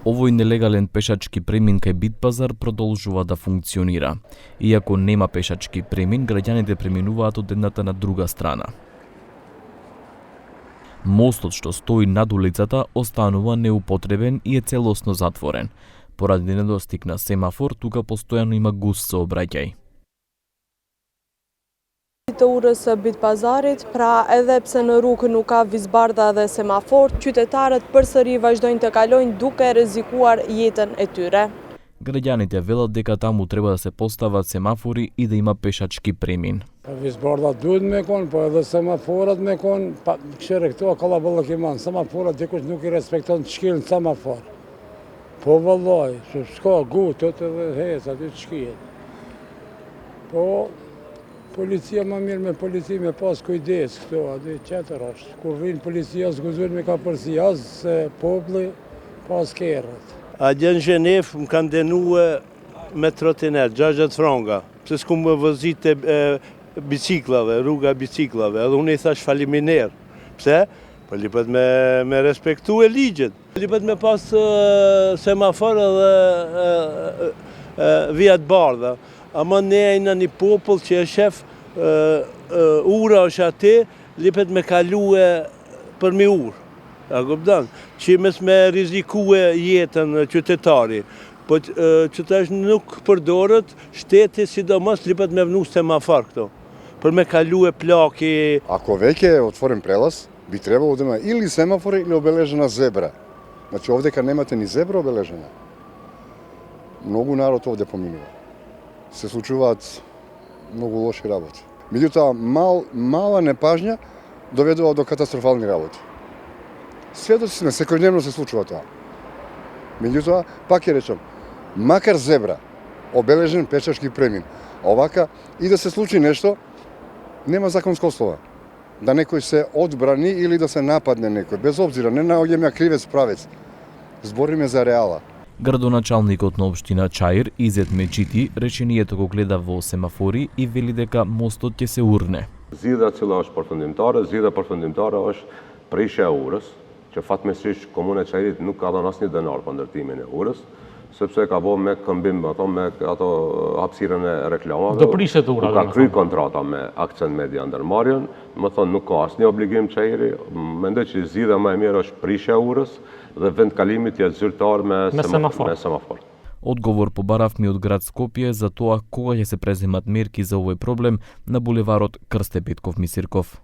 Ovoj nelegalен pešački премин кај Битпазар продолжува да функционира. Иако нема пешачки премин, граѓаните преминуваат од едната на друга страна. Мостот што стои над улицата останува неупотребен и е целосно затворен. Поради недостиг на семафор, тука постојано има густ сообраќај. Të urës së Bitpazarit, pra edhe pse në rrugë nuk ka vizbarda dhe semafor, qytetarët përsëri vazhdojnë të kalojnë duke rrezikuar jetën e tyre. Граѓаните велат дека таму треба да се постават семафори и да има пешачки премин. Vizbardat duhet me kon, po edhe semaforat me kon, këshire këto kallaballëk i man, semaforat dikush nuk i respekton të shkilën semafor. Po vallaj, që s'ka gut, edhe hes, aty të shkilën. Po, policia më mirë me polici me pas kujdes këto, aty qëtër është. Kur vinë policia s'guzojnë me ka përsi, as se populli pas kerët. A gjë në Gjenevë më kanë denue me trotinet, 60 franga, pse s'ku më vëzit biciklave, rruga biciklave, edhe unë i thash faliminer. Pse? Po lipet me respektu e ligjet. Lipet me pas semafor edhe vijat bardha. Ama ne ejna një popull që e shef ura është ati, lipet me kalue për mi urë. A kupton? Që mes me rizikue jetën qytetari. Po që të është nuk përdorët, shteti sidomos lipet me vnu semafor këto. Për me kalue plaki. Ako već je otvoren prelaz, bi trebalo da ima ili semafore ili obeležena zebra. Znači ovdje kad nemate ni zebra obeležena, mnogo narod ovdje pominува. Se случуваат много лоши работи. Меѓутоа, мала непажња доведува до катастрофални работи. Сведоци сме, секојдневно се случува тоа. Меѓутоа, пак ќе речам, макар зебра, обележен пешачки премин, овака и да се случи нешто, нема законска основа. Да некој се одбрани или да се нападне некој, без обзира, не наоѓаме кривец правец. Збориме за реала. Градоначалникот на општина Чаир, Изет Меџити, реченијето го гледа во семафори и вели дека мостот ќе се урне. Zgjidhja cila është përfundimtare është prishja e urës, që fatmirësisht komuna e Çajirit nuk ka dhënë asnjë denar për ndërtimin e urës, sepse ka bërë me këmbim me ato hapësirën e reklamave. Do prishet ura. Ka kry kontrata me Akcent Media ndërmarrjen, më thonë nuk ka asnjë obligim Çajiri, mendoj që zgjidhja më e mirë është prishja e urës dhe vendkalimi të jetë zyrtar me semafor. Одговор побаравме од град Скопје за тоа кога ќе се преземат мерки за овој проблем на булеварот Крсте Петков Мисирков.